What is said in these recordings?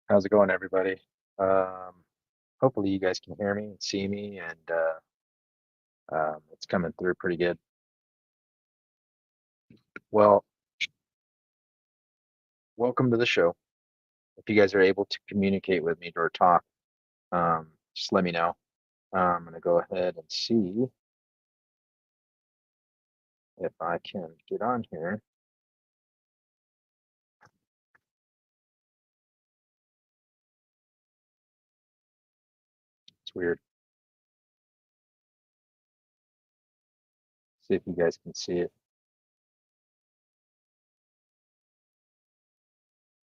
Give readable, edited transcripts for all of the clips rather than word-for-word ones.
How's it going, everybody? Um, Hopefully you guys can hear me and see me, and it's coming through pretty good. Well, welcome to the show. If you guys are able to communicate with me or talk, just let me know. I'm going to go ahead and see if I can get on here. It's weird. See if you guys can see it.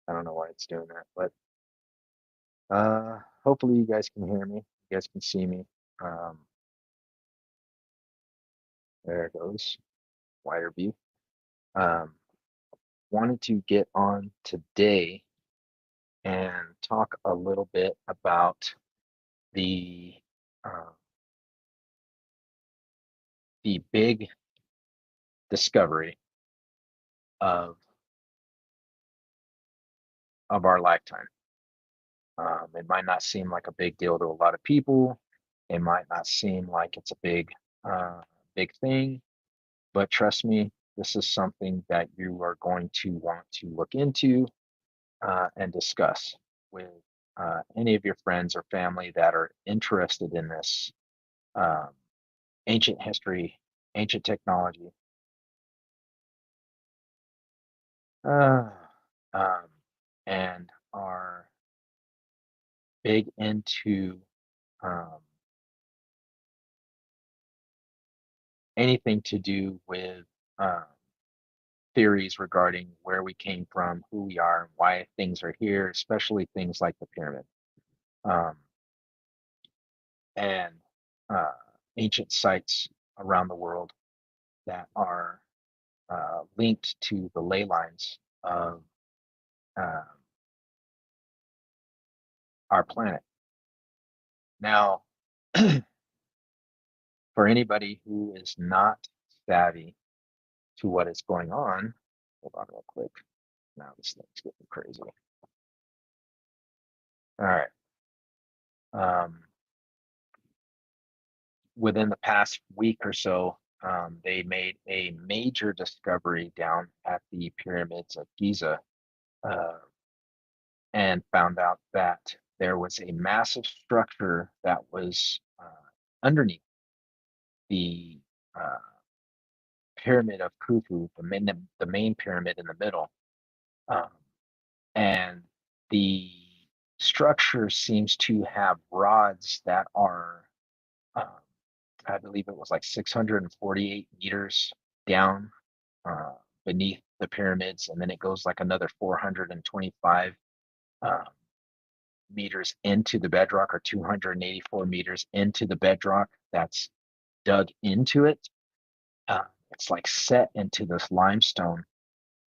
I don't know why it's doing that, but hopefully you guys can hear me. You guys can see me. Um, there it goes. Wider view. Um, Wanted to get on today and talk a little bit about the uh, the big discovery of our lifetime. It might not seem like a big deal to a lot of people. It might not seem like it's a uh, big thing, but trust me, this is something that you are going to want to look into and discuss with any of your friends or family that are interested in this um, ancient history, ancient technology, uh, um, and are big into um, anything to do with theories regarding where we came from, who we are, and why things are here, especially things like the pyramid um, and uh, ancient sites around the world that are linked to the ley lines of uh, our planet. Now, for anybody who is not savvy to what is going on, hold on real quick. Now this thing's getting crazy. All right. Um, Within the past week or so, they made a major discovery down at the pyramids of Giza uh, and found out that there was a massive structure that was underneath the uh, pyramid of Khufu, the main pyramid in the middle. Um, and the structure seems to have rods that are, um, I believe it was like 648 meters down uh, beneath the pyramids, and then it goes like another 425 um, meters into the bedrock, or 284 meters into the bedrock that's dug into it. It's like set into this limestone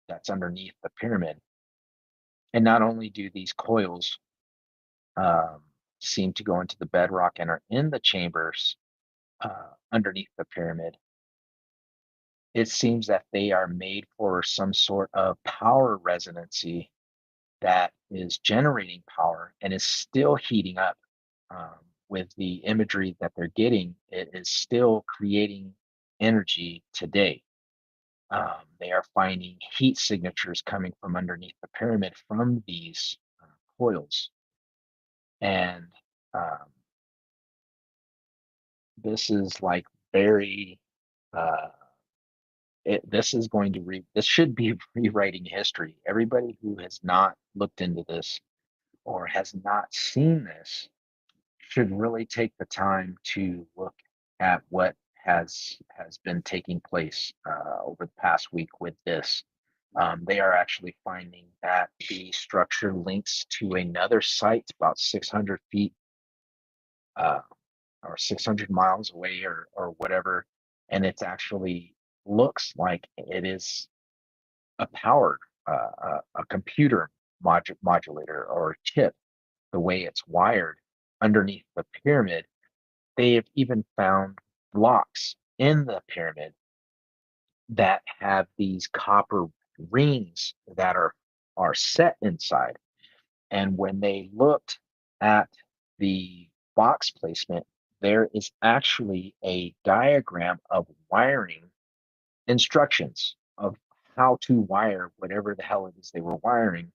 that's underneath the pyramid. And not only do these coils um, seem to go into the bedrock and are in the chambers underneath the pyramid, it seems that they are made for some sort of power resonancy that is generating power and is still heating up. With the imagery that they're getting, it is still creating energy today. They are finding heat signatures coming from underneath the pyramid from these coils. And um, this is like very, uh, this is going to this should be rewriting history. Everybody who has not looked into this or has not seen this should really take the time to look at what has been taking place over the past week with this. They are actually finding that the structure links to another site about 600 feet uh, or 600 miles away, or whatever, and it's actually looks like it is a powered a computer modulator or chip, the way it's wired underneath the pyramid. They have even found blocks in the pyramid that have these copper rings that are set inside. And when they looked at the box placement, there is actually a diagram of wiring instructions of how to wire whatever the hell it is they were wiring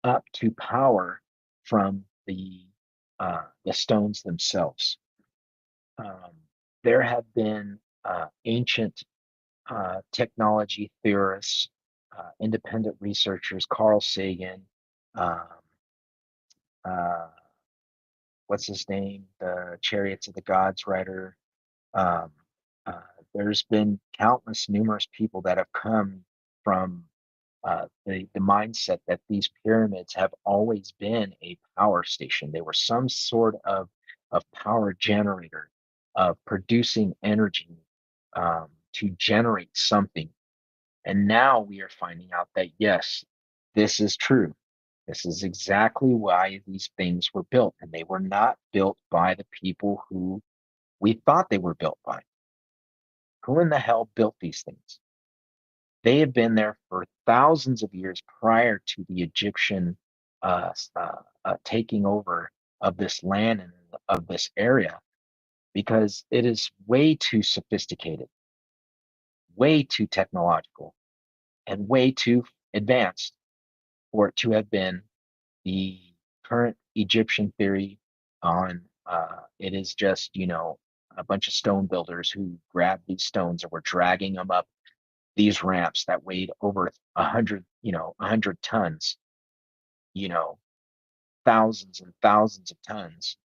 up to power from the stones themselves. Um, there have been ancient technology theorists, independent researchers, Carl Sagan, um, uh, what's his name, the Chariots of the Gods writer. Um, uh, there's been countless, numerous people that have come from the mindset that these pyramids have always been a power station. They were some sort of power generator, of producing energy to generate something. And now we are finding out that yes, this is true. This is exactly why these things were built, and they were not built by the people who we thought they were built by. Who in the hell built these things? They had been there for thousands of years prior to the Egyptian taking over of this land and of this area because it is way too sophisticated, way too technological, and way too advanced for it to have been the current Egyptian theory on it is just, a bunch of stone builders who grabbed these stones and were dragging them up these ramps that weighed over 100, 100 tons, you know, thousands and thousands of tons.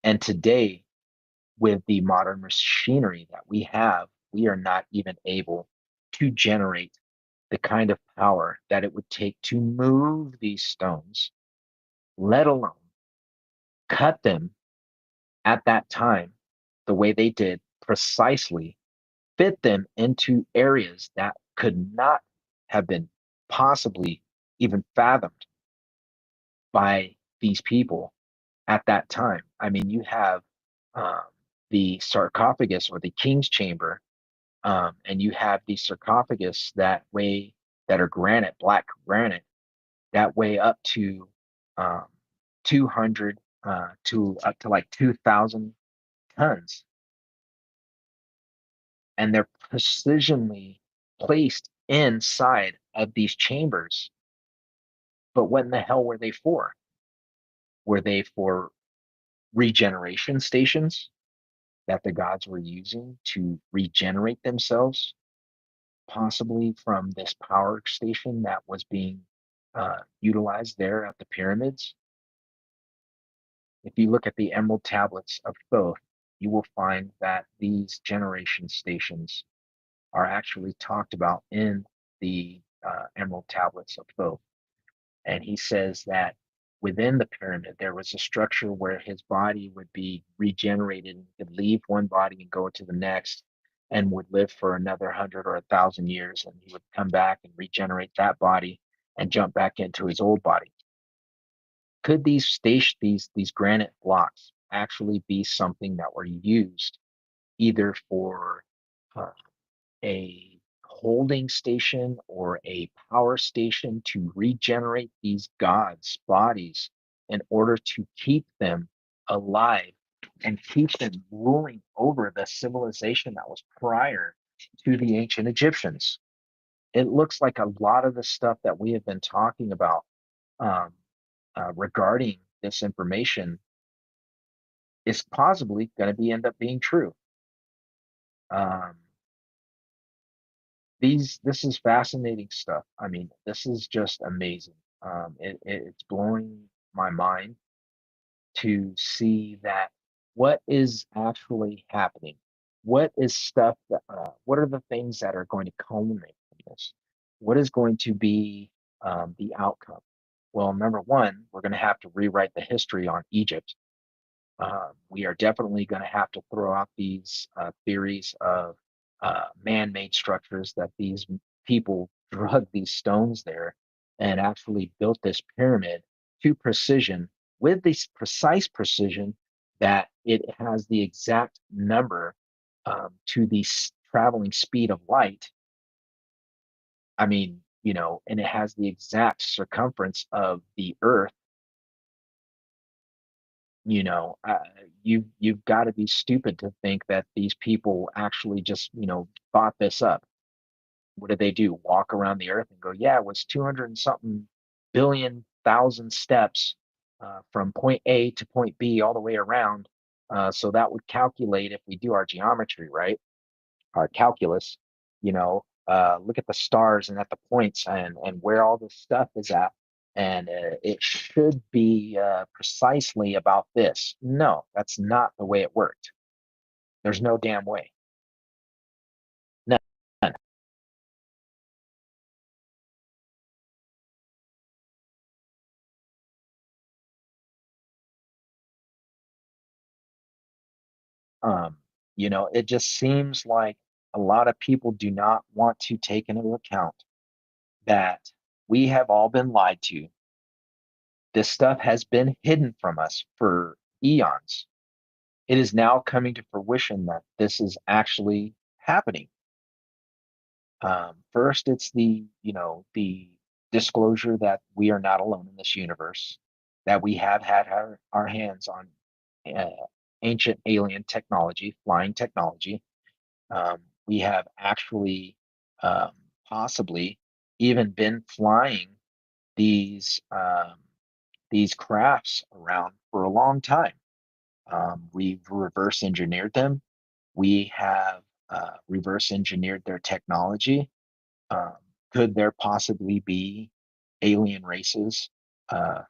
And today, with the modern machinery that we have, we are not even able to generate the kind of power that it would take to move these stones, let alone cut them at that time the way they did precisely, fit them into areas that could not have been possibly even fathomed by these people at that time. I mean, you have um, the sarcophagus or the king's chamber, and you have these sarcophagus that are granite, black granite, that weigh up to um, 200 to up to like 2,000 tons, and they're precisionally placed inside of these chambers. But what in the hell were they for? Were they for regeneration stations that the gods were using to regenerate themselves, possibly from this power station that was being utilized there at the pyramids? If you look at the Emerald Tablets of Thoth, you will find that these generation stations are actually talked about in the Emerald Tablets of Thoth. And he says that within the pyramid, there was a structure where his body would be regenerated and could leave one body and go to the next and would live for another 100 or 1,000 years. And he would come back and regenerate that body and jump back into his old body. Could these granite blocks actually be something that were used either for uh, a holding station or a power station to regenerate these gods' bodies in order to keep them alive and keep them ruling over the civilization that was prior to the ancient Egyptians? It looks like a lot of the stuff that we have been talking about um, regarding this information is possibly going to be end up being true. Um, this is fascinating stuff. I mean, this is just amazing. It's blowing my mind to see that what is actually happening. What is stuff that? What are the things that are going to culminate from this? What is going to be the outcome? Well, number one, we're going to have to rewrite the history on Egypt. We are definitely going to have to throw out these theories of man-made structures that these people drug these stones there and actually built this pyramid to precision with this precise precision that it has the exact number to the traveling speed of light. I mean, and it has the exact circumference of the Earth You know, you've got to be stupid to think that these people actually just thought this up. What did they do? Walk around the earth and go, yeah, it was 200 and something billion thousand steps from point A to point B all the way around. So that would calculate if we do our geometry right, our calculus, look at the stars and at the points and where all this stuff is at. And it should be precisely about this. No, that's not the way it worked. There's no damn way. None. Um, it just seems like a lot of people do not want to take into account that we have all been lied to. This stuff has been hidden from us for eons. It is now coming to fruition that this is actually happening. First, it's the disclosure that we are not alone in this universe, that we have had our hands on uh, ancient alien technology, flying technology. We have actually um, possibly even been flying these um, these crafts around for a long time. We've reverse engineered them. We have reverse engineered their technology. Um, could there possibly be alien races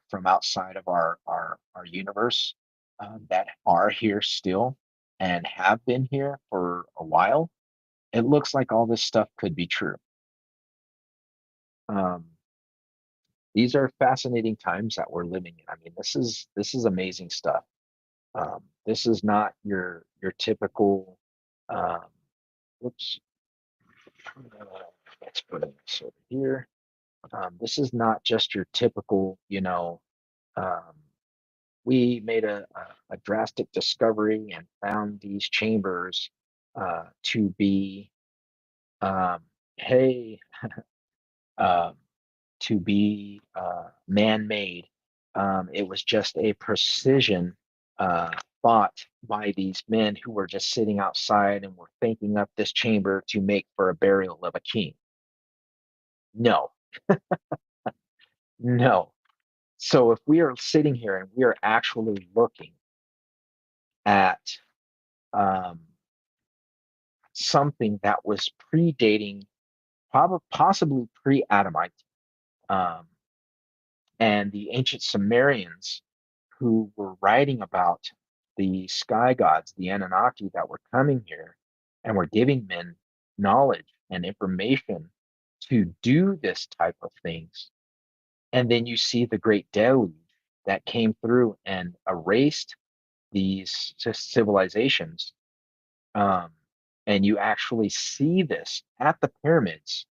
from outside of our universe that are here still and have been here for a while? It looks like all this stuff could be true. Um, these are fascinating times that we're living in. I mean, this is amazing stuff. This is not your typical. Um, whoops. Let's put this over here. This is not just your typical. Um, we made a drastic discovery and found these chambers to be, um, hey, um, to be man-made. It was just a precision uh, thought by these men who were just sitting outside and were thinking up this chamber to make for a burial of a king. No, no. So if we are sitting here and we are actually looking at um, something that was predating, possibly pre-Adamite, um, and the ancient Sumerians who were writing about the sky gods, the Anunnaki that were coming here and were giving men knowledge and information to do this type of things. And then you see the great deluge that came through and erased these civilizations. Um, and you actually see this at the pyramids.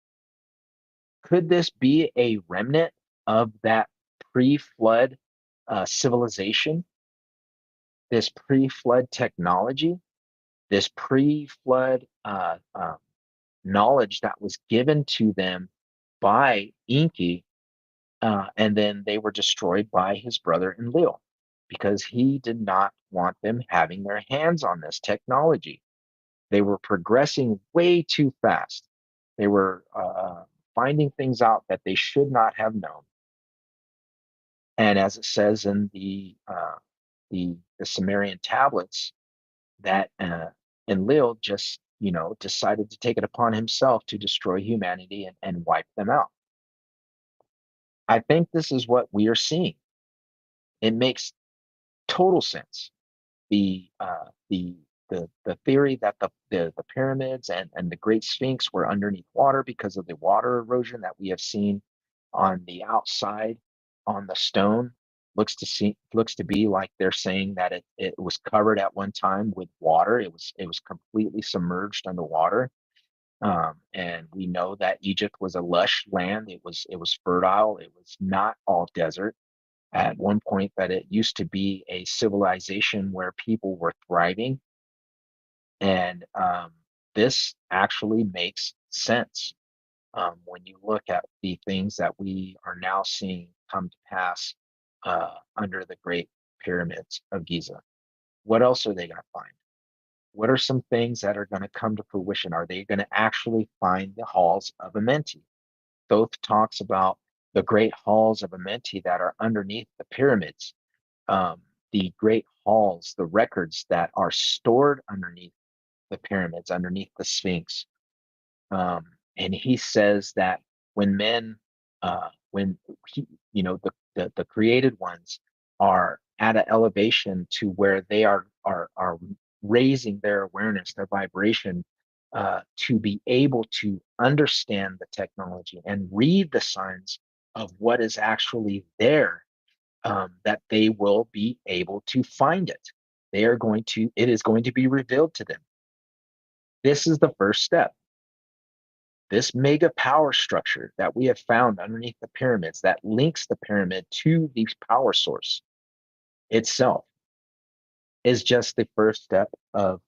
Could this be a remnant of that pre-flood civilization, this pre-flood technology, this pre-flood knowledge that was given to them by Inky, and then they were destroyed by his brother Enlil because he did not want them having their hands on this technology. They were progressing way too fast. They were finding things out that they should not have known. And as it says in the Sumerian tablets, that Enlil just decided to take it upon himself to destroy humanity and wipe them out. I think this is what we are seeing. It makes total sense. The theory that the pyramids and the Great Sphinx were underneath water because of the water erosion that we have seen on the outside on the stone looks to be like they're saying that it was covered at one time with water. It was completely submerged underwater. And we know that Egypt was a lush land. It was fertile. It was not all desert. At one point, that it used to be a civilization where people were thriving, and this actually makes sense when you look at the things that we are now seeing come to pass under the Great pyramids of Giza, what else are they going to find? What are some things that are going to come to fruition? Are they going to actually find the halls of Amenti? Thoth talks about the great halls of Amenti that are underneath the pyramids, um, the great halls, the records that are stored underneath the pyramids, underneath the Sphinx. Um, and he says that when men, when he, the created ones are at an elevation to where they are raising their awareness, their vibration, to be able to understand the technology and read the signs of what is actually there, that they will be able to find it. It is going to be revealed to them. This is the first step. This mega power structure that we have found underneath the pyramids that links the pyramid to the power source itself is just the first step of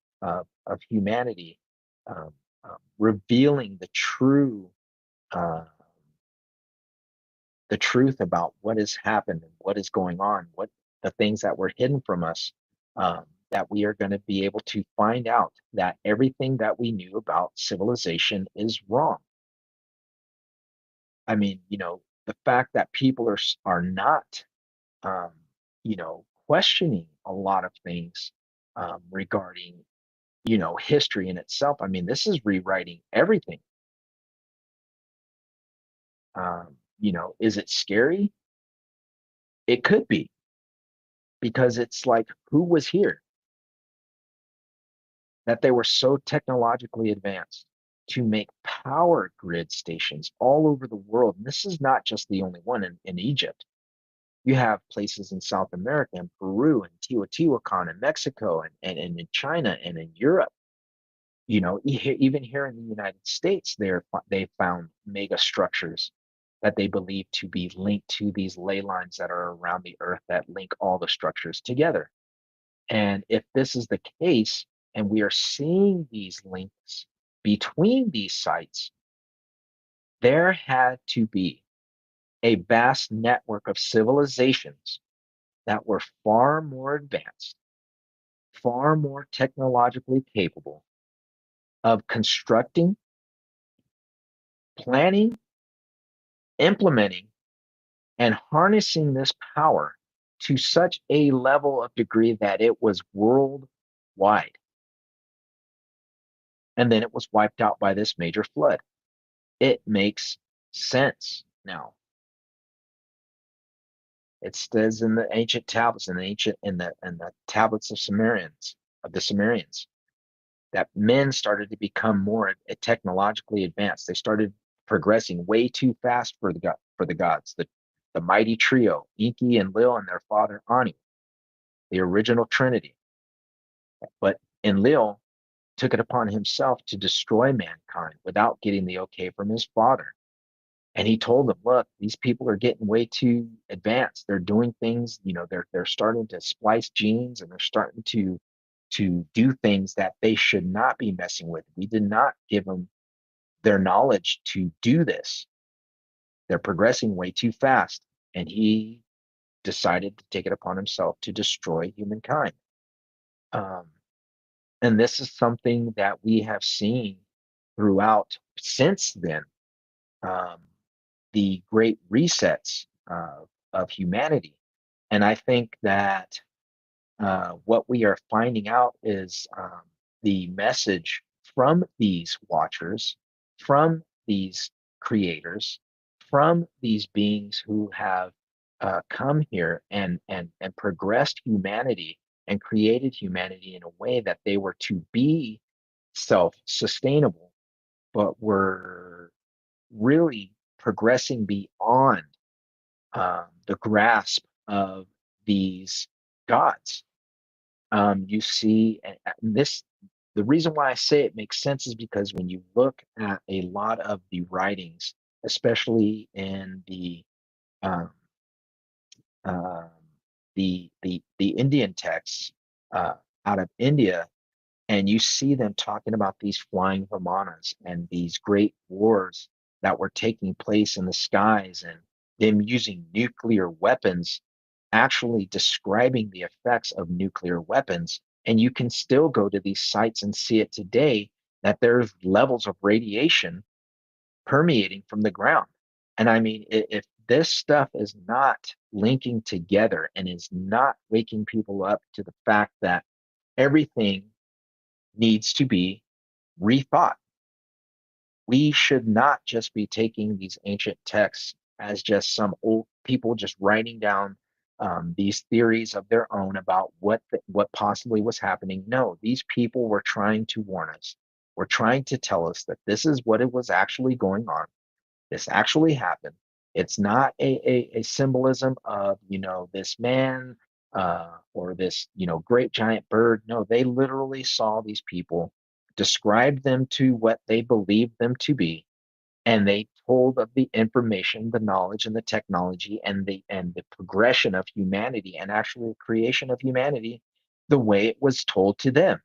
humanity, um, revealing uh, the truth about what has happened and what is going on, what the things that were hidden from us, that we are going to be able to find out that everything that we knew about civilization is wrong. I mean, the fact that people are not, questioning a lot of things, regarding, history in itself. I mean, this is rewriting everything. Is it scary? It could be, because it's like, who was here that they were so technologically advanced to make power grid stations all over the world? And this is not just the only one in Egypt. You have places in South America and Peru and Teotihuacan in Mexico and in China and in Europe. Even here in the United States, they found mega structures that they believe to be linked to these ley lines that are around the earth that link all the structures together. And if this is the case, and we are seeing these links between these sites, there had to be a vast network of civilizations that were far more advanced, far more technologically capable of constructing, planning, implementing, and harnessing this power to such a level of degree that it was worldwide. And then it was wiped out by this major flood. It makes sense now. It says in the ancient tablets, in the tablets of the Sumerians, that men started to become more technologically advanced. They started progressing way too fast for the gods. The mighty trio, Enki and Lil and their father Anu, the original Trinity. But Enlil took it upon himself to destroy mankind without getting the okay from his father. And he told them, look, these people are getting way too advanced. They're doing things, they're starting to splice genes, and they're starting to do things that they should not be messing with. We did not give them their knowledge to do this. They're progressing way too fast. And he decided to take it upon himself to destroy humankind. Um, and this is something that we have seen throughout since then. Um, the great resets of humanity. And I think that what we are finding out is, the message from these watchers, from these creators, from these beings who have come here and progressed humanity and created humanity in a way that they were to be self-sustainable, but were really progressing beyond, the grasp of these gods. You see, this, the reason why I say it makes sense is because when you look at a lot of the writings, especially in um, um, the Indian texts, uh, out of India, and you see them talking about these flying vimanas and these great wars that were taking place in the skies, and them using nuclear weapons actually describing the effects of nuclear weapons. And you can still go to these sites and see it today, that there's levels of radiation permeating from the ground. And I mean, if this stuff is not linking together and is not waking people up to the fact that everything needs to be rethought, we should not just be taking these ancient texts as just some old people just writing down these theories of their own about what possibly was happening. No, these people were trying to warn us. Were trying to tell us that this is what it was actually going on. This actually happened. It's not a symbolism of, this man or this, great giant bird. No, they literally saw these people, described them to what they believed them to be, and they told of the information, the knowledge, and the technology, and the progression of humanity, and actually the creation of humanity, the way it was told to them.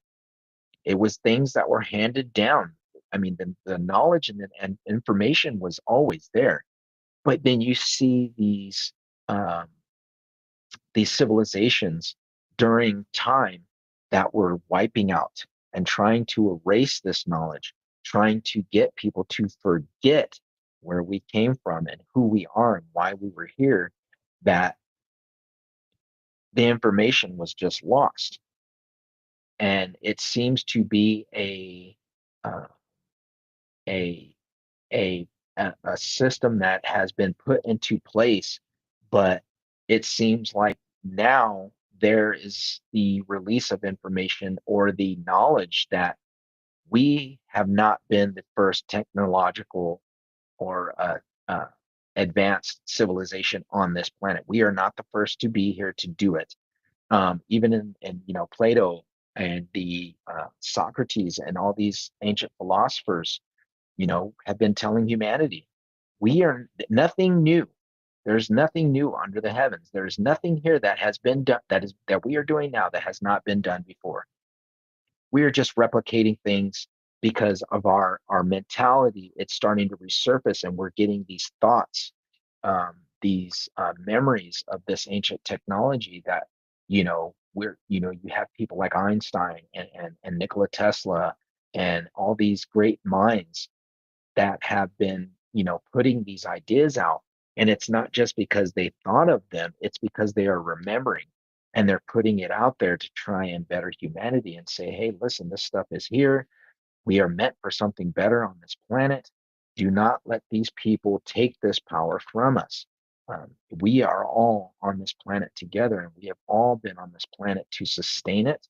It was things that were handed down. I mean, the knowledge and information was always there, but then you see um, these civilizations during time that were wiping out and trying to erase this knowledge, trying to get people to forget where we came from and who we are and why we were here, that the information was just lost. And it seems to be uh, a a a system that has been put into place, but it seems like now there is the release of information or the knowledge that we have not been the first technological or advanced civilization on this planet. We are not the first to be here to do it. Even in Plato and the Socrates and all these ancient philosophers, have been telling humanity, we are nothing new. There's nothing new under the heavens. There's nothing here that has been done that we are doing now that has not been done before. We are just replicating things because of our mentality. It's starting to resurface, and we're getting these thoughts, these memories of this ancient technology that you have people like Einstein and Nikola Tesla and all these great minds that have been, putting these ideas out. And it's not just because they thought of them, it's because they are remembering and they're putting it out there to try and better humanity and say, hey, listen, this stuff is here. We are meant for something better on this planet. Do not let these people take this power from us. We are all on this planet together, and we have all been on this planet to sustain it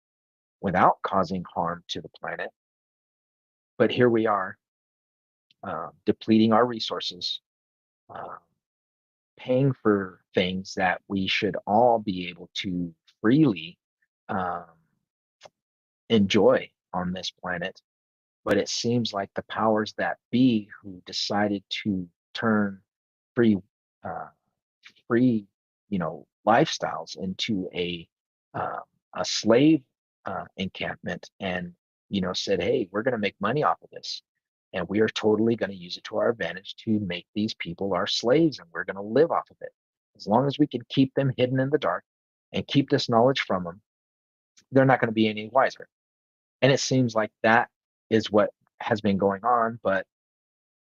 without causing harm to the planet. But here we are, depleting our resources, uh, paying for things that we should all be able to freely um, enjoy on this planet. But it seems like the powers that be who decided to turn free, uh, free, lifestyles into uh, a slave encampment, and said, "Hey, we're going to make money off of this, and we are totally going to use it to our advantage to make these people our slaves, and we're going to live off of it. As long as we can keep them hidden in the dark and keep this knowledge from them, they're not going to be any wiser." And it seems like that is what has been going on, but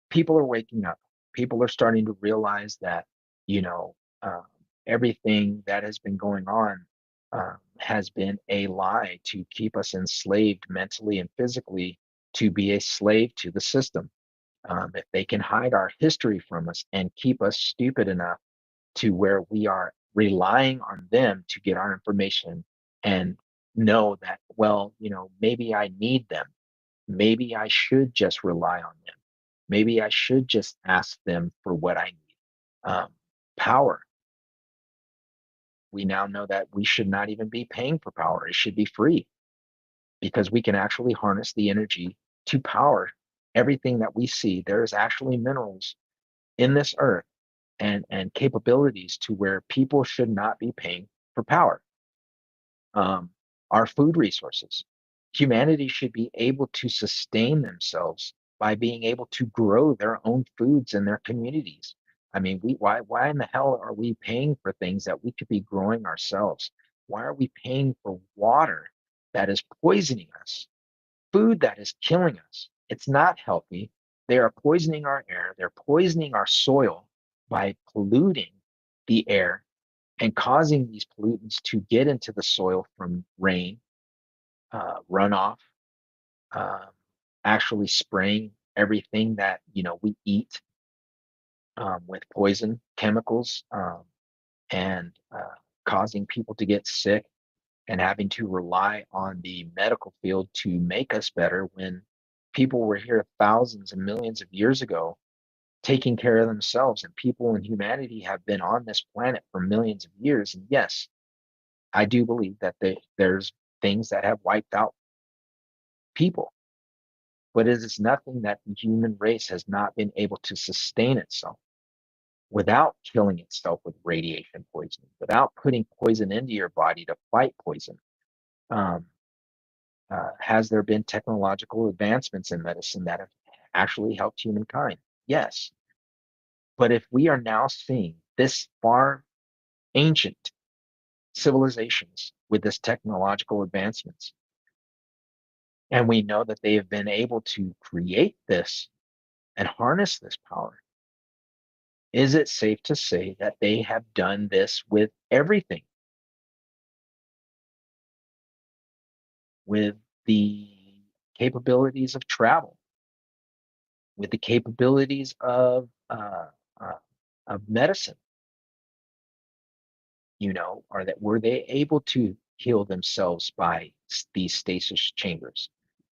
people are waking up. People are starting to realize that, you know, um, everything that has been going on has been a lie to keep us enslaved mentally and physically, to be a slave to the system. If they can hide our history from us and keep us stupid enough to where we are relying on them to get our information and know that, well, maybe I need them. Maybe I should just rely on them. Maybe I should just ask them for what I need. Um, Power. We now know that we should not even be paying for power. It should be free, because we can actually harness the energy to power everything that we see. There is actually minerals in this earth and capabilities to where people should not be paying for power. Um, our food resources. Humanity should be able to sustain themselves by being able to grow their own foods in their communities. I mean, why in the hell are we paying for things that we could be growing ourselves? Why are we paying for water that is poisoning us? Food that is killing us. It's not healthy. They are poisoning our air. They're poisoning our soil by polluting the air and causing these pollutants to get into the soil from rain, runoff, um, actually spraying everything that we eat with poison chemicals, and causing people to get sick and having to rely on the medical field to make us better when people were here thousands and millions of years ago taking care of themselves, and people in humanity have been on this planet for millions of years. And yes, I do believe that there's things that have wiped out people, but it is nothing that the human race has not been able to sustain itself without killing itself with radiation poisoning, without putting poison into your body to fight poison. Um, has there been technological advancements in medicine that have actually helped humankind? Yes. But if we are now seeing this far ancient civilizations with this technological advancements, and we know that they have been able to create this and harness this power, is it safe to say that they have done this with everything, with the capabilities of travel, with the capabilities uh, of medicine? Are that were they able to heal themselves by these stasis chambers?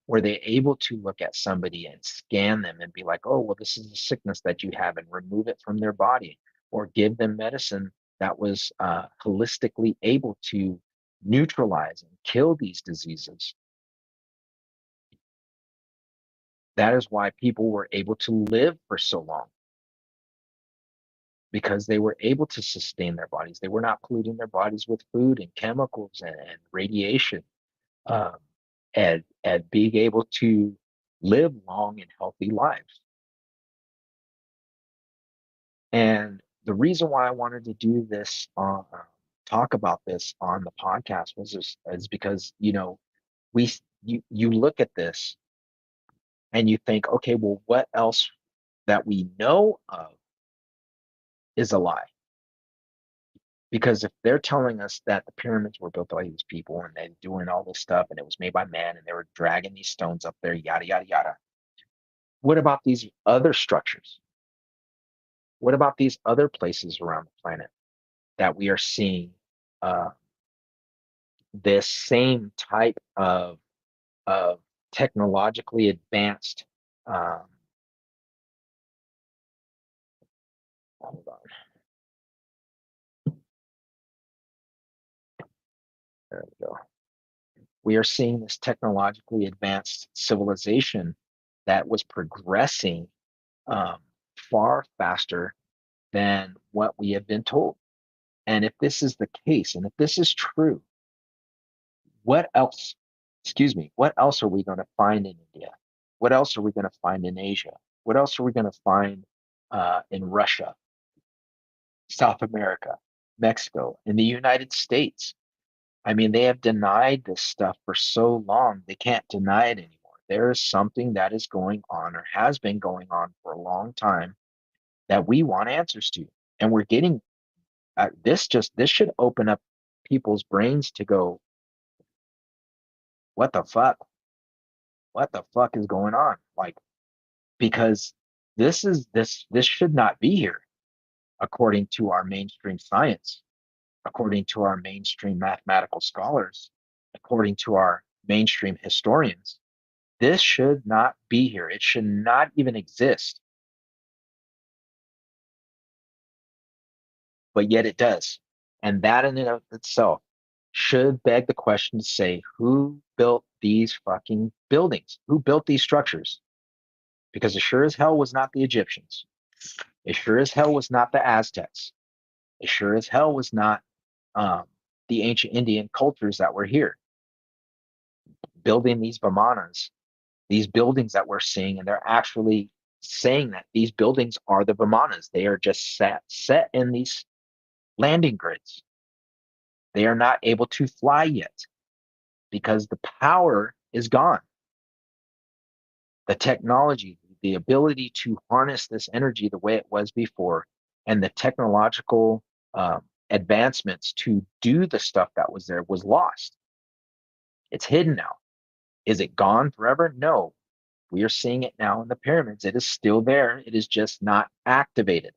Were they able to look at somebody and scan them and be like, oh, well, this is a sickness that you have, and remove it from their body, or give them medicine that was holistically able to neutralize and kill these diseases? That is why people were able to live for so long, because they were able to sustain their bodies. They were not polluting their bodies with food and chemicals and radiation, um, and being able to live long and healthy lives. And the reason why I wanted to do this, talk about this on the podcast, is because we you look at this and you think, okay, well, what else that we know of is a lie? Because if they're telling us that the pyramids were built by these people and they're doing all this stuff and it was made by man and they were dragging these stones up there, yada yada yada, what about these other structures? What about these other places around the planet that we are seeing uh, this same type of technologically advanced? Um, Hold on, there we go. We are seeing this technologically advanced civilization that was progressing um, far faster than what we have been told. And if this is the case, and if this is true, what else, excuse me, what else are we going to find in India? What else are we going to find in Asia? What else are we going to find in Russia, South America, Mexico, in the United States? I mean, they have denied this stuff for so long, they can't deny it anymore. There is something that is going on or has been going on for a long time that we want answers to. And we're getting this should open up people's brains to go, what the fuck? What the fuck is going on? Like, because this should not be here according to our mainstream science, according to our mainstream mathematical scholars, according to our mainstream historians. This should not be here. It should not even exist, but yet it does. And that in and of itself should beg the question to say, who built these fucking buildings? Who built these structures? Because it sure as hell was not the Egyptians. It sure as hell was not the Aztecs. It sure as hell was not um, the ancient Indian cultures that were here building these vimanas, these buildings that we're seeing, and they're actually saying that these buildings are the Vimanas. They are just set in these landing grids. They are not able to fly yet because the power is gone. The technology, the ability to harness this energy the way it was before, and the technological advancements to do the stuff that was there was lost. It's hidden now. Is it gone forever? No. We are seeing it now in the pyramids. It is still there. It is just not activated.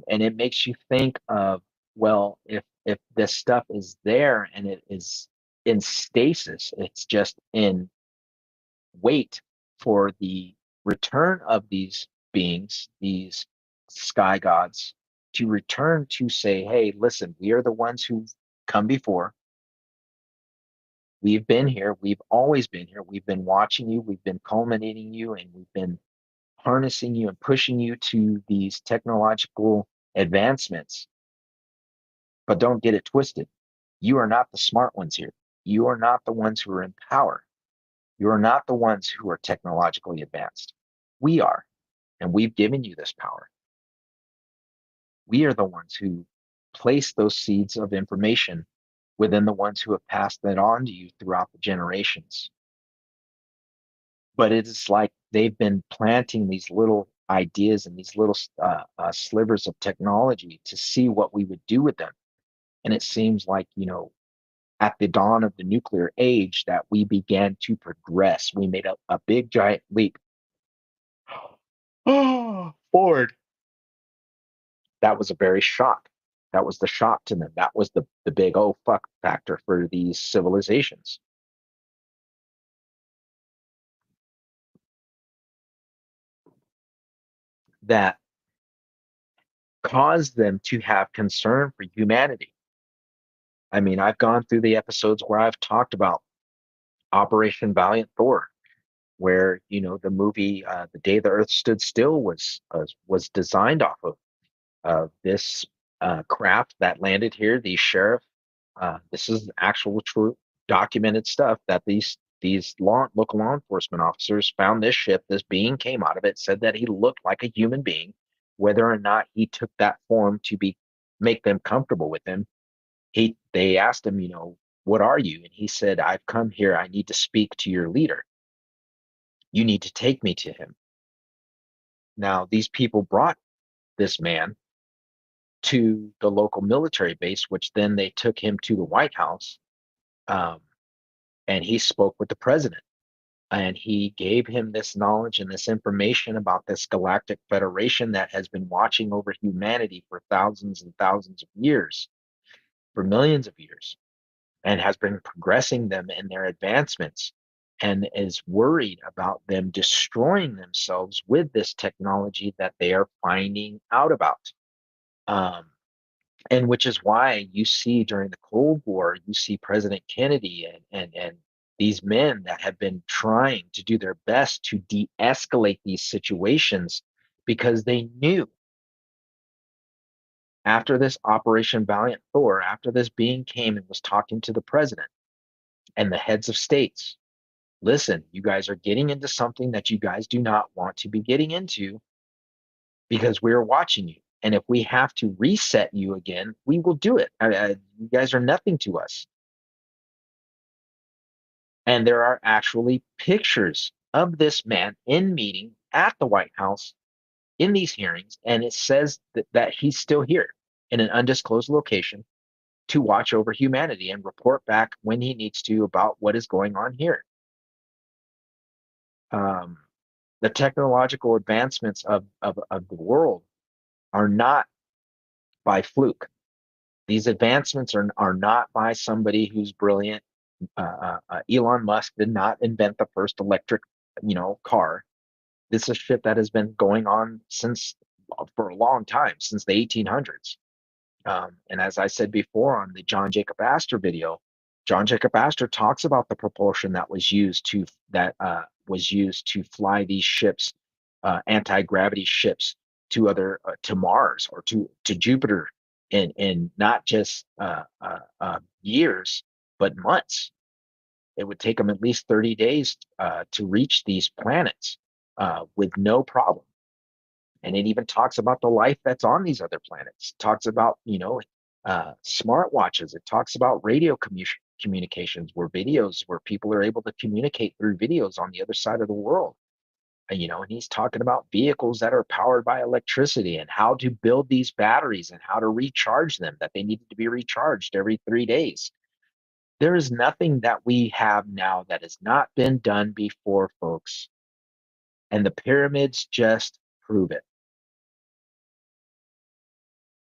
And it makes you think of, well, if this stuff is there and it is in stasis, it's just in wait for the return of these beings, these sky gods, to return to say, hey, listen, we are the ones who've come before. We've been here. We've always been here. We've been watching you. We've been culminating you, and we've been harnessing you and pushing you to these technological advancements. But don't get it twisted. You are not the smart ones here. You are not the ones who are in power. You are not the ones who are technologically advanced. We are, and we've given you this power. We are the ones who place those seeds of information within the ones who have passed that on to you throughout the generations. But it is like they've been planting these little ideas and these little slivers of technology to see what we would do with them. And it seems like, at the dawn of the nuclear age that we began to progress. We made a big giant leap forward. That was a very shock. That was the shock to them. That was the big oh fuck factor for these civilizations. That caused them to have concern for humanity. I mean, I've gone through the episodes where I've talked about Operation Valiant Thor, where the movie The Day the Earth Stood Still was designed off of this craft that landed here. The sheriff, this is actual true documented stuff that these local law enforcement officers found this ship. This being came out of it, said that he looked like a human being. Whether or not he took that form to make them comfortable with him, they asked him, what are you? And he said, I've come here. I need to speak to your leader. You need to take me to him. Now, these people brought this man to the local military base, which then they took him to the White House, um, and he spoke with the president. And he gave him this knowledge and this information about this galactic federation that has been watching over humanity for thousands and thousands of years, for millions of years, and has been progressing them in their advancements, and is worried about them destroying themselves with this technology that they are finding out about. Um, and which is why you see during the Cold War, you see President Kennedy and these men that have been trying to do their best to de-escalate these situations, because they knew after this Operation Valiant Thor, after this being came and was talking to the president and the heads of states, listen, you guys are getting into something that you guys do not want to be getting into, because we're watching you. And if we have to reset you again, we will do it. You guys are nothing to us. And there are actually pictures of this man in meeting at the White House in these hearings. And it says that he's still here in an undisclosed location to watch over humanity and report back when he needs to about what is going on here. Um, the technological advancements of the world are not by fluke. These advancements are not by somebody who's brilliant. Elon Musk did not invent the first electric, car. This is shit that has been going on for a long time, since the 1800s. And as I said before on the John Jacob Astor video, John Jacob Astor talks about the propulsion that was used to fly these ships, anti-gravity ships, to Mars or to Jupiter in not just years but months. It would take them at least 30 days to reach these planets with no problem. And it even talks about the life that's on these other planets. It talks about, smartwatches. It talks about radio communications, where videos, where people are able to communicate through videos on the other side of the world. And he's talking about vehicles that are powered by electricity and how to build these batteries and how to recharge them, that they needed to be recharged every 3 days. There is nothing that we have now that has not been done before, folks. And the pyramids just prove it.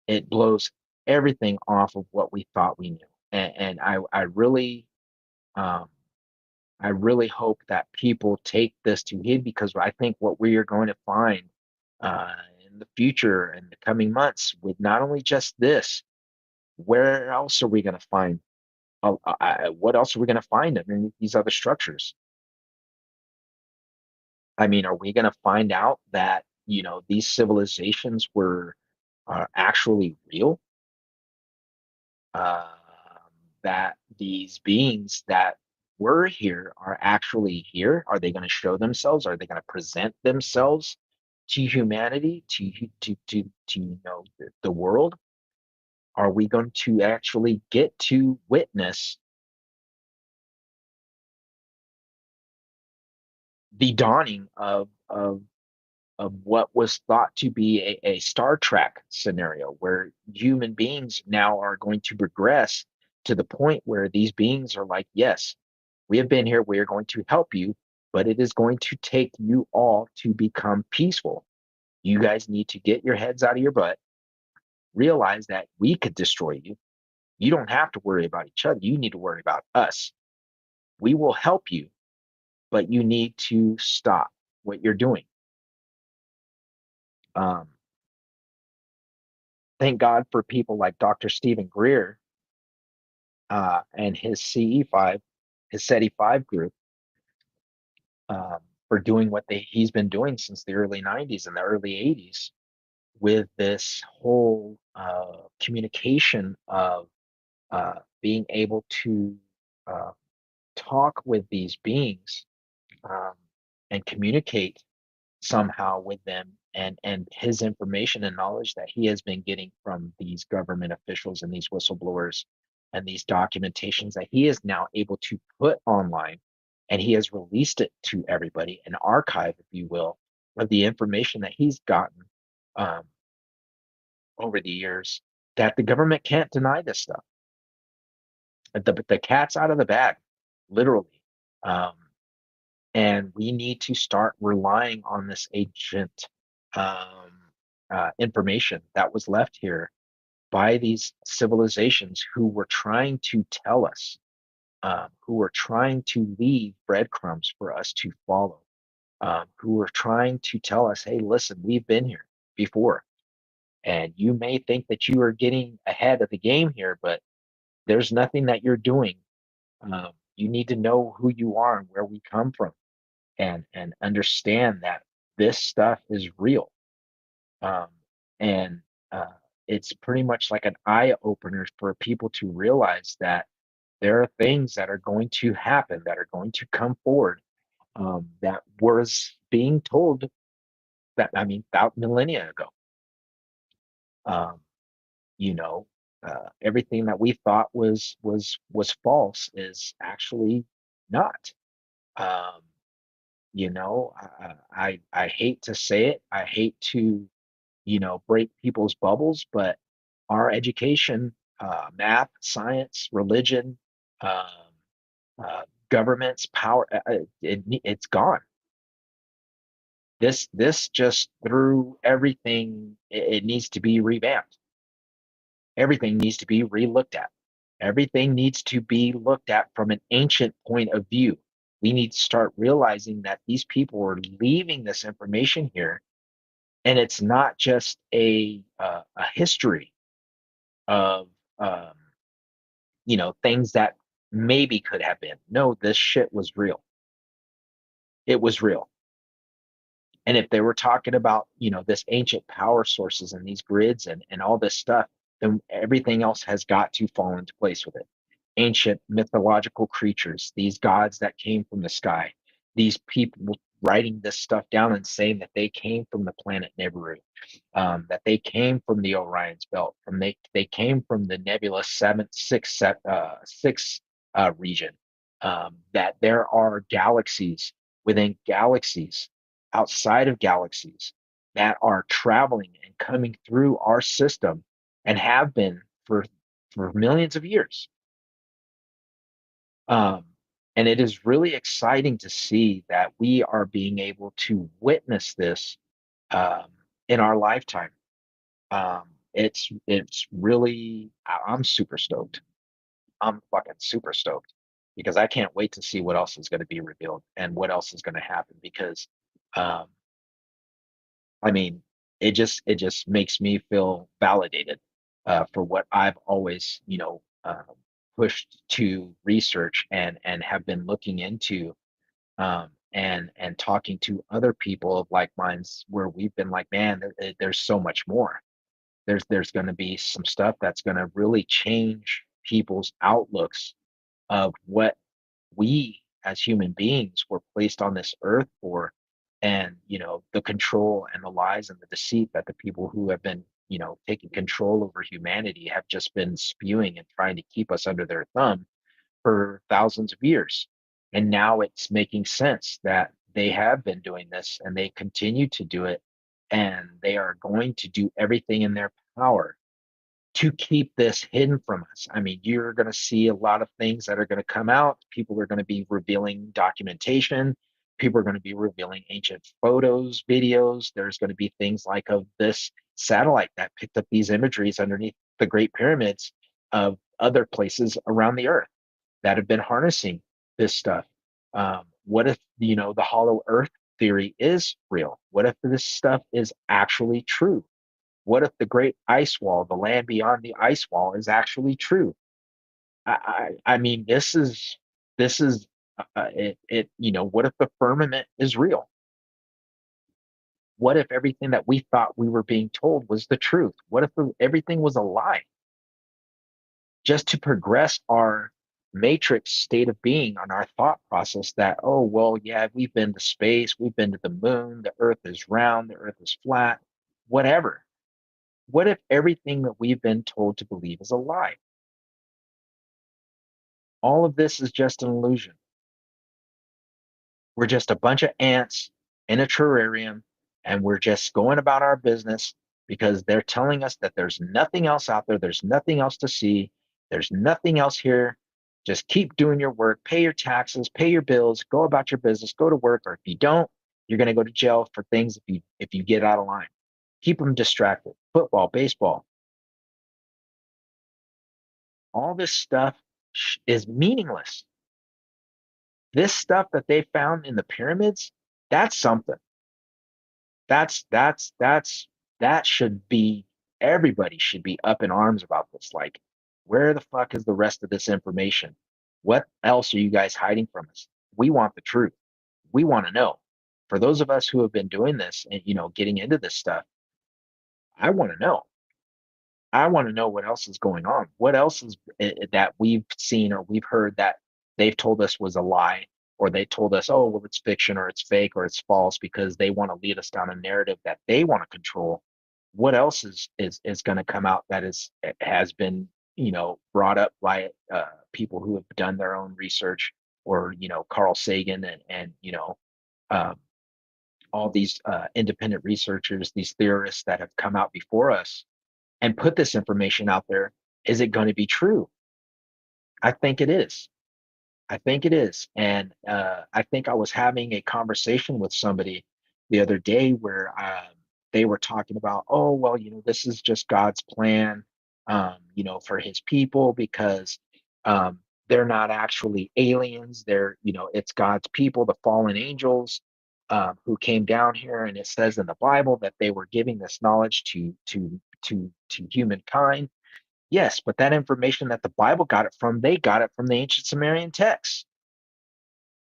It blows everything off of what we thought we knew. And um, I really hope that people take this to heed, because I think what we are going to find uh, in the future, in the coming months, with not only just this, where else are we going to find? What else are we going to find in these other structures? I mean, are we going to find out that these civilizations were actually real? um, that these beings that were here are actually here? Are they going to show themselves? Are they going to present themselves to humanity, to the world? Are we going to actually get to witness the dawning of what was thought to be a Star Trek scenario, where human beings now are going to progress to the point where these beings are like, yes, we have been here, we are going to help you, but it is going to take you all to become peaceful. You guys need to get your heads out of your butt, realize that we could destroy you. You don't have to worry about each other. You need to worry about us. We will help you, but you need to stop what you're doing. Um, thank God for people like Dr. Stephen Greer and his CE5, his SETI 5 group, for doing what he's been doing since the early 90s and the early 80s, with this whole communication of being able to uh, talk with these beings, um, and communicate somehow with them, and his information and knowledge that he has been getting from these government officials and these whistleblowers, and these documentations that he is now able to put online, and he has released it to everybody, an archive, if you will, of the information that he's gotten um, over the years, that the government can't deny this stuff. The cat's out of the bag, literally. Um, and we need to start relying on this ancient information that was left here by these civilizations who were trying to tell us, who were trying to leave breadcrumbs for us to follow, who were trying to tell us, hey, listen, we've been here before. And you may think that you are getting ahead of the game here, but there's nothing that you're doing. You need to know who you are and where we come from, and understand that this stuff is real. Um, and it's pretty much like an eye opener for people to realize that there are things that are going to happen, that are going to come forward, that was being told, that, I mean, about millennia ago. Um, you know, Everything that we thought was false is actually not. Um, I hate to say it. I hate to break people's bubbles, but our education, math, science, religion, um, government's power, it's gone. This just threw everything. It needs to be revamped. Everything needs to be relooked at. Everything needs to be looked at from an ancient point of view. We need to start realizing that these people are leaving this information here, and it's not just a history of um, things that maybe could have been. No, this shit was real. It was real. And if they were talking about this ancient power sources and these grids and all this stuff, then everything else has got to fall into place with it. ancient mythological creatures, these gods that came from the sky, these people writing this stuff down and saying that they came from the planet Nibiru, that they came from the Orion's belt, from they came from the nebula six region, that there are galaxies within galaxies, outside of galaxies, that are traveling and coming through our system and have been for millions of years. Um, and it is really exciting to see that we are being able to witness this um, in our lifetime. It's really I'm super stoked. I'm fucking super stoked because I can't wait to see what else is going to be revealed and what else is going to happen because um, I mean, it just makes me feel validated for what I've always, pushed to research and have been looking into, and talking to other people of like minds where we've been like, man, there's so much more. There's going to be some stuff that's going to really change people's outlooks of what we as human beings were placed on this earth for, and the control and the lies and the deceit that the people who have been taking control over humanity have just been spewing and trying to keep us under their thumb for thousands of years. And now it's making sense that they have been doing this and they continue to do it, and they are going to do everything in their power to keep this hidden from us. I mean, you're going to see a lot of things that are going to come out. People are going to be revealing documentation. People are going to be revealing ancient photos, videos. There's going to be things like of this satellite that picked up these imageries underneath the Great Pyramids of other places around the earth that have been harnessing this stuff. What if, the hollow earth theory is real? What if this stuff is actually true? What if the great ice wall, the land beyond the ice wall, is actually true? I mean, this is it. What if the firmament is real? What if everything that we thought we were being told was the truth? What if everything was a lie? Just to progress our matrix state of being on our thought process that, oh, well, yeah, we've been to space, we've been to the moon, the earth is round, the earth is flat, whatever. What if everything that we've been told to believe is a lie? All of this is just an illusion. We're just a bunch of ants in a terrarium, and we're just going about our business because they're telling us that there's nothing else out there, there's nothing else to see, there's nothing else here. Just keep doing your work, pay your taxes, pay your bills, go about your business, go to work, or if you don't, you're going to go to jail for things if you get out of line. Keep them distracted. Football, baseball, all this stuff is meaningless. This stuff that they found in the pyramids, that's something. That should be everybody should be up in arms about this. Like, where the fuck is the rest of this information? What else are you guys hiding from us? We want the truth. We want to know. For those of us who have been doing this and getting into this stuff, I want to know. I want to know what else is going on. What else is that we've seen or we've heard that they've told us was a lie, or they told us, oh, well, it's fiction or it's fake or it's false because they want to lead us down a narrative that they want to control. What else is going to come out that has been brought up by people who have done their own research, or Carl Sagan and um, all these independent researchers, these theorists that have come out before us and put this information out there. Is it going to be true? I think it is. I think it is. And I think I was having a conversation with somebody the other day where they were talking about, oh, well, this is just God's plan, for his people because they're not actually aliens. It's God's people, the fallen angels who came down here. And it says in the Bible that they were giving this knowledge to humankind. Yes, but that information that the Bible got it from, they got it from the ancient Sumerian texts.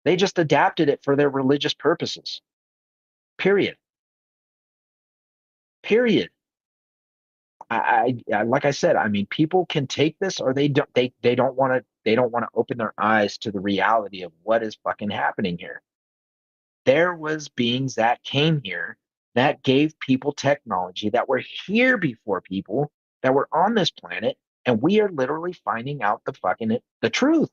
They just adapted it for their religious purposes. Period. Period. like I said, I mean, people can take this or they don't want to open their eyes to the reality of what is fucking happening here. There was beings that came here that gave people technology that were here before people that were on this planet, and we are literally finding out the truth.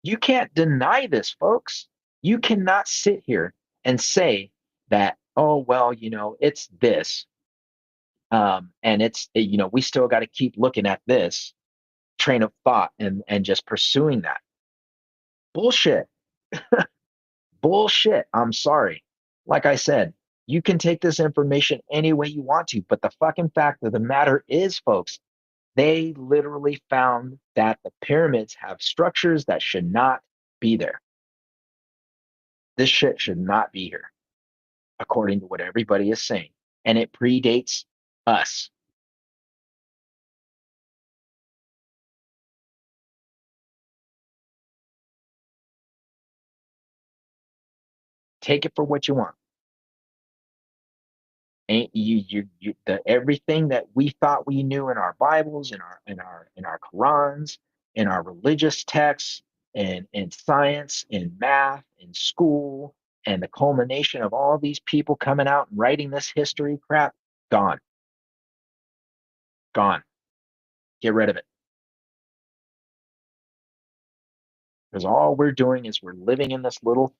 You can't deny this, folks. You cannot sit here and say that, oh well, it's this, and we still got to keep looking at this train of thought and just pursuing that bullshit. Bullshit. I'm sorry. Like I said, you can take this information any way you want to, but the fucking fact of the matter is, folks, they literally found that the pyramids have structures that should not be there. This shit should not be here, according to what everybody is saying. And it predates us. Take it for what you want. Ain't the everything that we thought we knew in our Bibles, in our Qurans, in our religious texts, and in science, in math, in school, and the culmination of all these people coming out and writing this history crap, gone. Gone. Get rid of it. Because all we're doing is we're living in this little,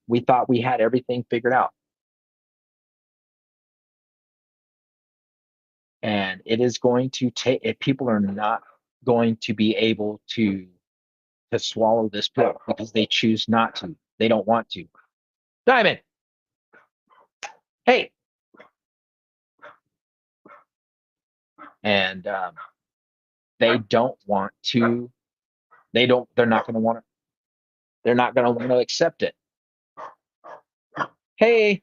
we thought we had everything figured out. And it is going to take, if people are not going to be able to swallow this pill because they choose not to. They don't want to. Diamond, hey. And they don't want to, they're not going to want to, they're not going to want to accept it. Hey,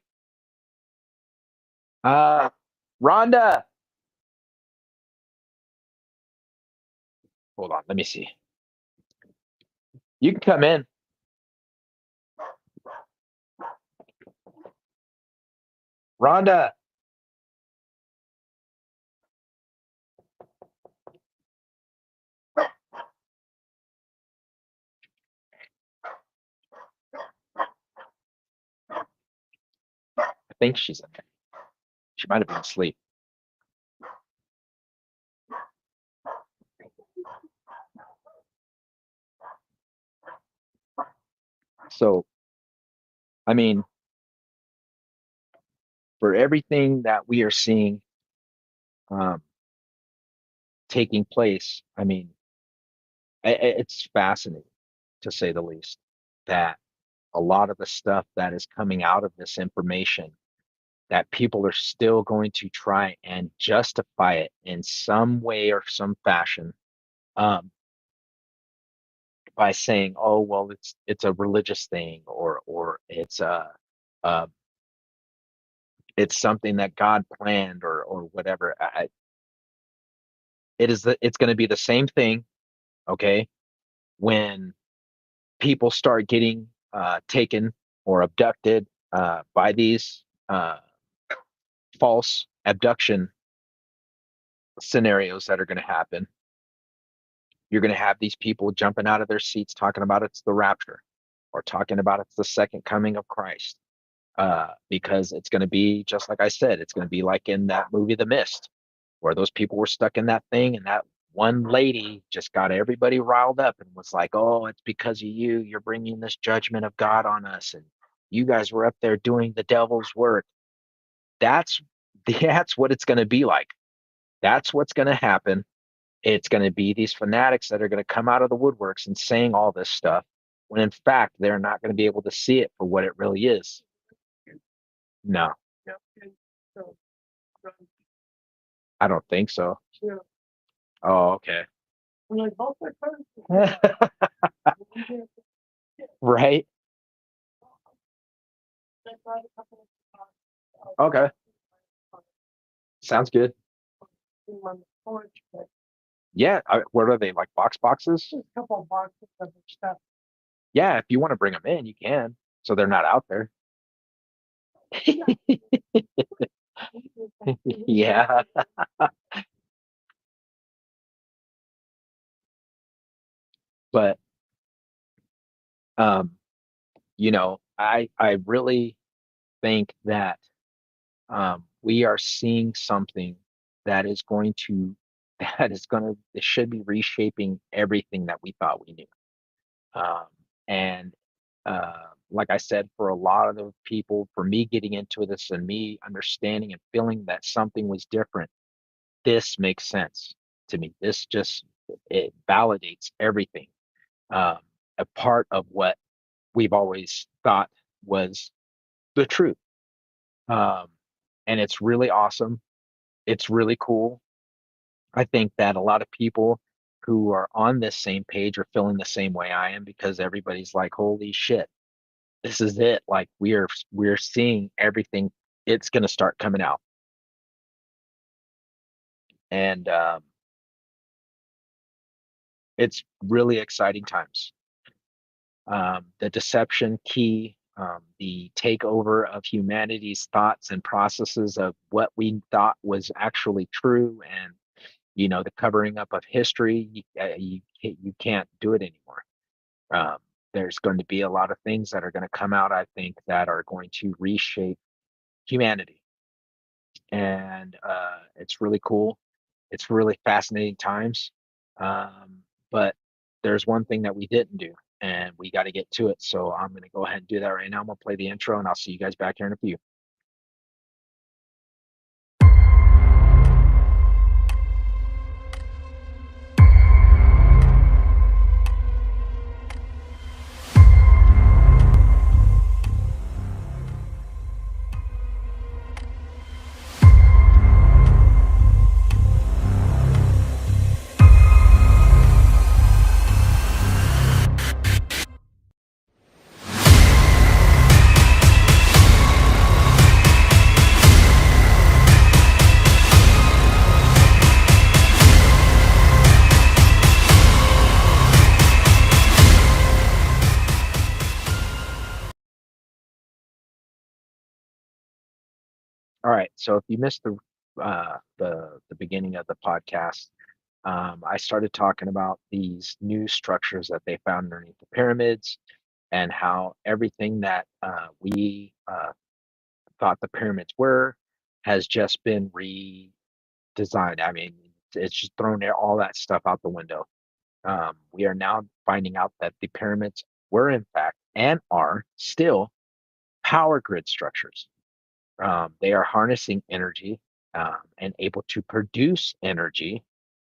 Rhonda. Hold on, let me see. You can come in. Rhonda. I think she's in there. She might have been asleep. So, I mean, for everything that we are seeing um, taking place, I mean, it's fascinating to say the least that a lot of the stuff that is coming out of this information that people are still going to try and justify it in some way or some fashion, um, by saying, "Oh, well, it's a religious thing, or uh, it's something that God planned, or whatever." It's going to be the same thing, okay? When people start getting taken or abducted by these false abduction scenarios that are going to happen, you're going to have these people jumping out of their seats talking about it's the rapture or talking about it's the second coming of Christ. Because it's going to be just like I said, it's going to be like in that movie, The Mist, where those people were stuck in that thing and that one lady just got everybody riled up and was like, "Oh, it's because of you. You're bringing this judgment of God on us. And you guys were up there doing the devil's work." That's that's what it's going to be like. That's what's going to happen. It's going to be these fanatics that are going to come out of the woodworks and saying all this stuff when in fact they're not going to be able to see it for what it really is. No, I don't think so. Oh, okay. Right. Okay. Sounds good. Yeah. What are they, like boxes? Yeah. If you want to bring them in, you can. So they're not out there. Yeah. But um, I really think that we are seeing something that is going to it should be reshaping everything that we thought we knew. Um, and like I said, for a lot of the people, for me getting into this and me understanding and feeling that something was different, this makes sense to me. This just it validates everything. Um, a part of what we've always thought was the truth. Um, and it's really awesome. It's really cool. I think that a lot of people who are on this same page are feeling the same way I am because everybody's like, "Holy shit, this is it." Like we're seeing everything. It's going to start coming out, and it's really exciting times. The deception key, the takeover of humanity's thoughts and processes of what we thought was actually true, and the covering up of history. You can't do it anymore. Um, there's going to be a lot of things that are going to come out, I think, that are going to reshape humanity, and it's really cool. It's really fascinating times. But there's one thing that we didn't do, and we got to get to it. So I'm going to go ahead and do that right now. I'm going to play the intro, and I'll see you guys back here in a few. All right. So if you missed the beginning of the podcast, I started talking about these new structures that they found underneath the pyramids, and how everything that we thought the pyramids were has just been redesigned. I mean, it's just thrown all that stuff out the window. We are now finding out that the pyramids were, in fact, and are still power grid structures. They are harnessing energy and able to produce energy.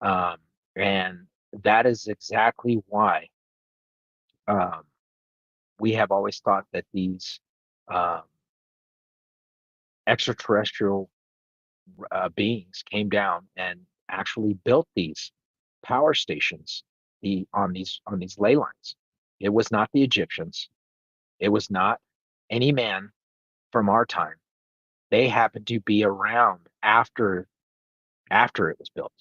Um, and that is exactly why um, we have always thought that these um, extraterrestrial beings came down and actually built these power stations on these ley lines. It was not the Egyptians. It was not any man from our time. They happened to be around after it was built.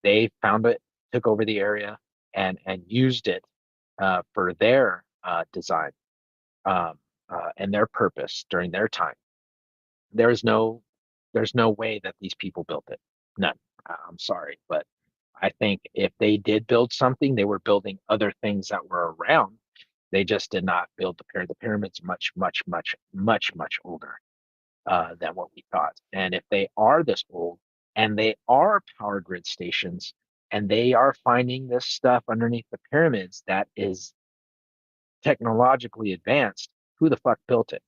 They found it, took over the area, and used it for their design um, and their purpose during their time. There's no there's no way that these people built it. None. I'm sorry, but I think if they did build something, they were building other things that were around. They just did not build the pyramid. The pyramids are much, much, much, much, much older than what we thought. And if they are this old, and they are power grid stations, and they are finding this stuff underneath the pyramids that is technologically advanced, who the fuck built it?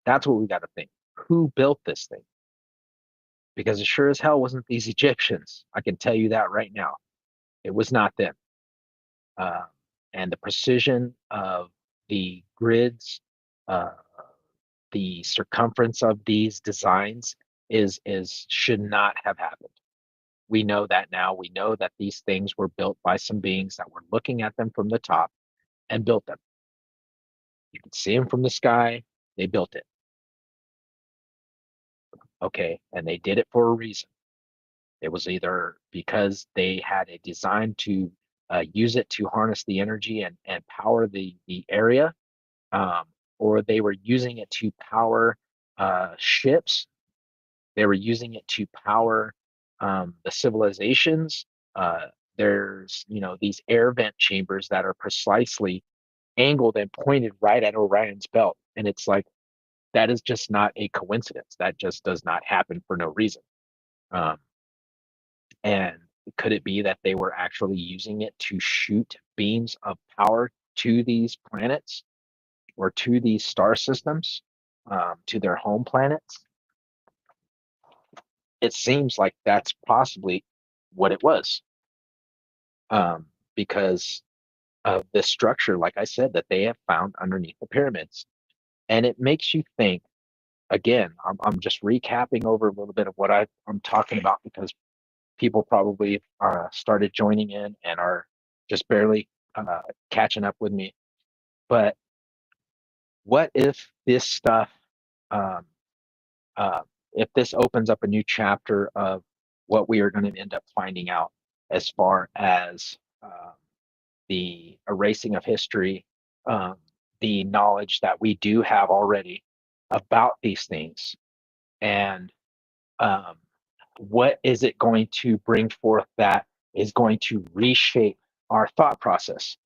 That's what we got to think. Who built this thing? Because it sure as hell wasn't these Egyptians. I can tell you that right now. It was not them. Uh, and the precision of the grids, uh, the circumference of these designs is should not have happened. We know that now. We know that these things were built by some beings that were looking at them from the top and built them. You can see them from the sky. They built it. Okay, and they did it for a reason. It was either because they had a design to use it to harness the energy and power the area, um, or they were using it to power ships. They were using it to power the civilizations. Uh, there's, these air vent chambers that are precisely angled and pointed right at Orion's belt. And it's like, that is just not a coincidence. That just does not happen for no reason. Um, and could it be that they were actually using it to shoot beams of power to these planets or to these star systems, to their home planets? It seems like that's possibly what it was, um, because of the structure, like I said, that they have found underneath the pyramids. And it makes you think, again, I'm just recapping over a little bit of what I'm talking about because people probably started joining in and are just barely catching up with me. But what if this stuff, um, uh, if this opens up a new chapter of what we are going to end up finding out as far as the erasing of history, um, the knowledge that we do have already about these things, and um, what is it going to bring forth that is going to reshape our thought process,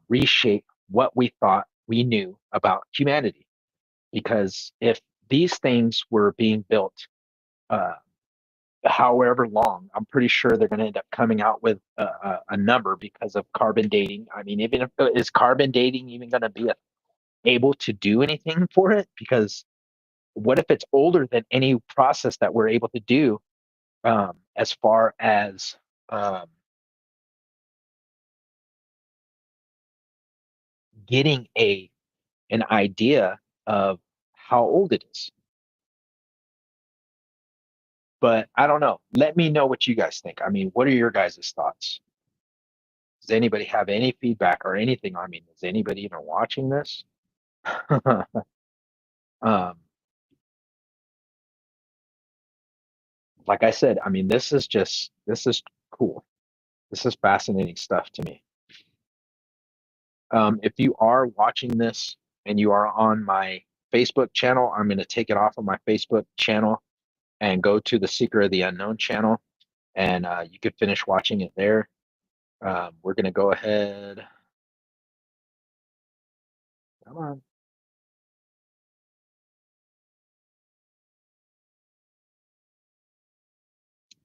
reshape what we thought we knew about humanity? Because if these things were being built, uh, however long, I'm pretty sure they're going to end up coming out with a number because of carbon dating. I mean, even if is carbon dating even going to be able to do anything for it? Because what if it's older than any process that we're able to do, as far as um, getting an idea of how old it is? But I don't know. Let me know what you guys think. I mean, what are your guys' thoughts? Does anybody have any feedback or anything? I mean, is anybody even watching this? um, like I said, I mean, this is cool. This is fascinating stuff to me. If you are watching this and you are on my Facebook channel, I'm going to take it off of my Facebook channel and go to the Secret of the Unknown channel, and you could finish watching it there. We're going to go ahead. Come on.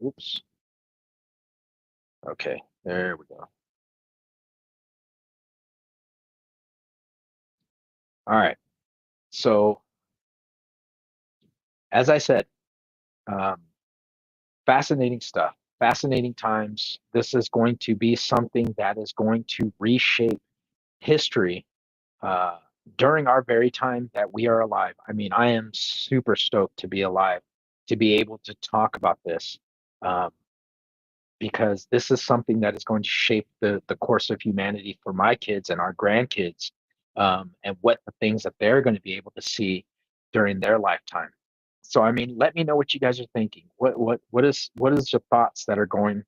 Oops. Okay, there we go. All right. So, as I said, um, fascinating stuff, fascinating times. This is going to be something that is going to reshape history uh, during our very time that we are alive. I mean, I am super stoked to be alive, to be able to talk about this, um, because this is something that is going to shape the course of humanity for my kids and our grandkids, and what the things that they're going to be able to see during their lifetime. So, I mean, let me know what you guys are thinking. What is your thoughts that are going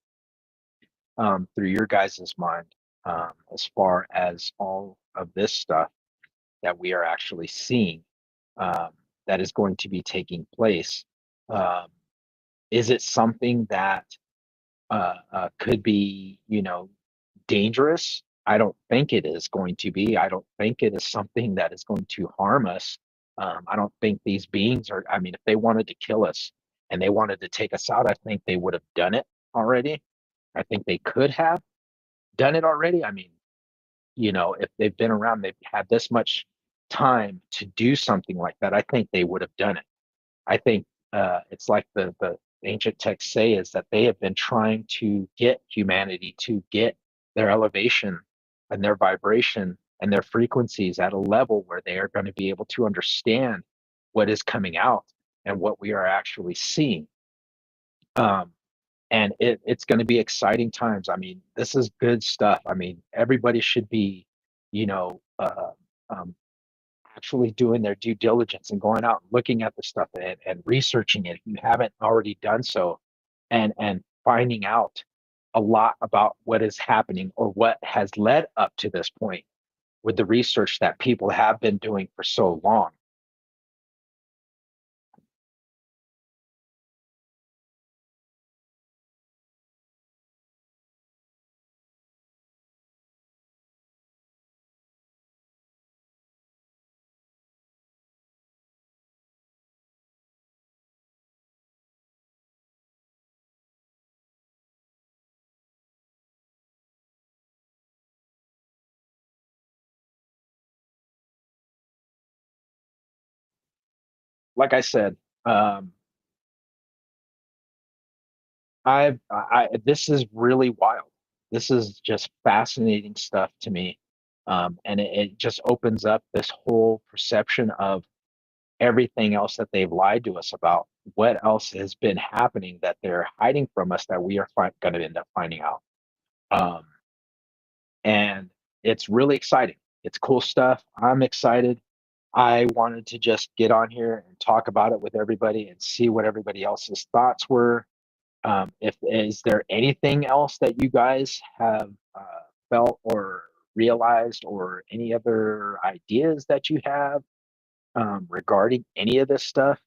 through your guys' mind, as far as all of this stuff that we are actually seeing, um, that is going to be taking place? Um, is it something that could be, dangerous? I don't think it is going to be. I don't think it is something that is going to harm us. I don't think these beings are, I mean, if they wanted to kill us and they wanted to take us out, I think they would have done it already. I think they could have done it already. I mean, if they've been around, they've had this much time to do something like that. I think they would have done it. I think it's like the ancient texts say, is that they have been trying to get humanity to get their elevation and their vibration and their frequencies at a level where they are going to be able to understand what is coming out and what we are actually seeing. Um, and it's going to be exciting times. I mean, this is good stuff. I mean, everybody should be, you know, uh, um, actually doing their due diligence and going out and looking at the stuff and researching it if you haven't already done so, and finding out a lot about what is happening or what has led up to this point with the research that people have been doing for so long. like I said, um, this is really wild. This is just fascinating stuff to me. And it just opens up this whole perception of everything else that they've lied to us about. What else has been happening that they're hiding from us that we are going to end up finding out? Um, and it's really exciting. It's cool stuff. I'm excited. I wanted to just get on here and talk about it with everybody and see what everybody else's thoughts were. If is there anything else that you guys have felt or realized, or any other ideas that you have regarding any of this stuff?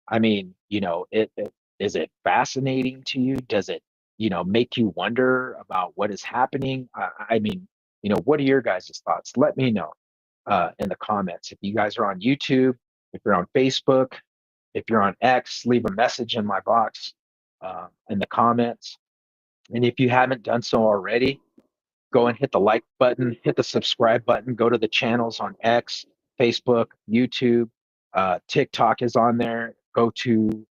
I mean, is it fascinating to you? Does it, make you wonder about what is happening? I mean, what are your guys' thoughts? Let me know in the comments. If you guys are on YouTube, if you're on Facebook, if you're on X, leave a message in my box in the comments. And if you haven't done so already, go and hit the like button, hit the subscribe button, go to the channels on X, Facebook, YouTube, TikTok is on there. Go to,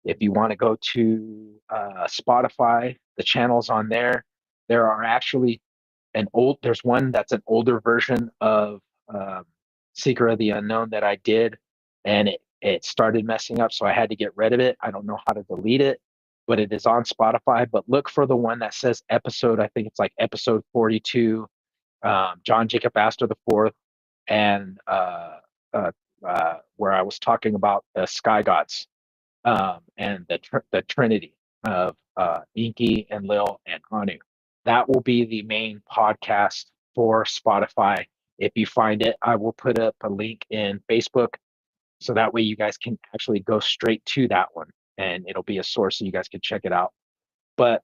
if you want to go to Spotify, the channels on there. There are actually there's one that's an older version of um, Seeker of the Unknown that I did, and it started messing up, so I had to get rid of it. I don't know how to delete it, but it is on Spotify. But look for the one that says episode. I think it's like episode 42. John Jacob Astor the Fourth, and uh, where I was talking about the sky gods and the Trinity of Inky and Lil and Anu. That will be the main podcast for Spotify. If you find it, I will put up a link in Facebook, so that way you guys can actually go straight to that one, and it'll be a source so you guys can check it out. But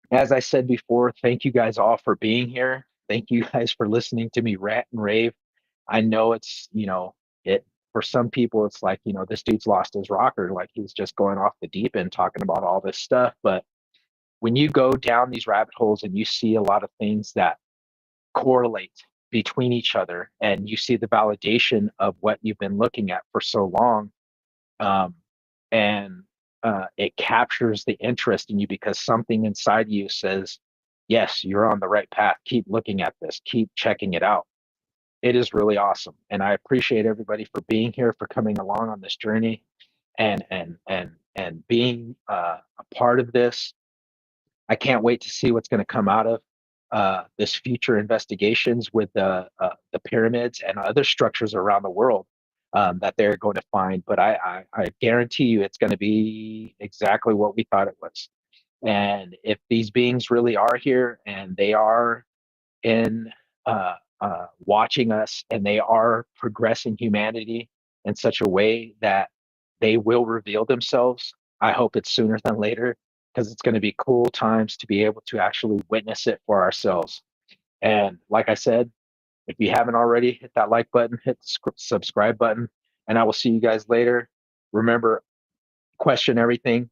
as I said before, thank you guys all for being here. Thank you guys for listening to me rant and rave. I know it for some people, it's like, this dude's lost his rocker, like he's just going off the deep end talking about all this stuff. But when you go down these rabbit holes and you see a lot of things that correlate between each other, and you see the validation of what you've been looking at for so long, um, and it captures the interest in you because something inside you says, yes, you're on the right path. Keep looking at this, keep checking it out. It is really awesome. And I appreciate everybody for being here, for coming along on this journey, and being a part of this. I can't wait to see what's going to come out of this future investigations with the pyramids and other structures around the world that they're going to find. But I guarantee you it's going to be exactly what we thought it was. And if these beings really are here and they are in watching us, and they are progressing humanity in such a way that they will reveal themselves, I hope it's sooner than later, because it's going to be cool times to be able to actually witness it for ourselves. And like I said, if you haven't already, hit that like button, hit the subscribe button, and I will see you guys later. Remember, question everything.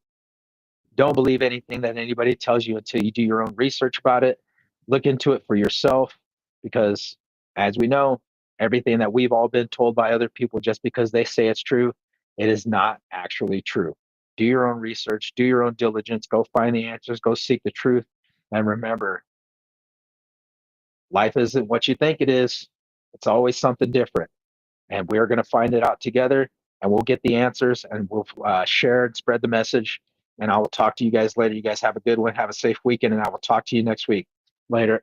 Don't believe anything that anybody tells you until you do your own research about it. Look into it for yourself, because as we know, everything that we've all been told by other people, just because they say it's true, it is not actually true. Do your own research, do your own diligence, go find the answers, go seek the truth. And remember, life isn't what you think it is. It's always something different. And we're going to find it out together, and we'll get the answers, and we'll share and spread the message. And I will talk to you guys later. You guys have a good one. Have a safe weekend, and I will talk to you next week. Later.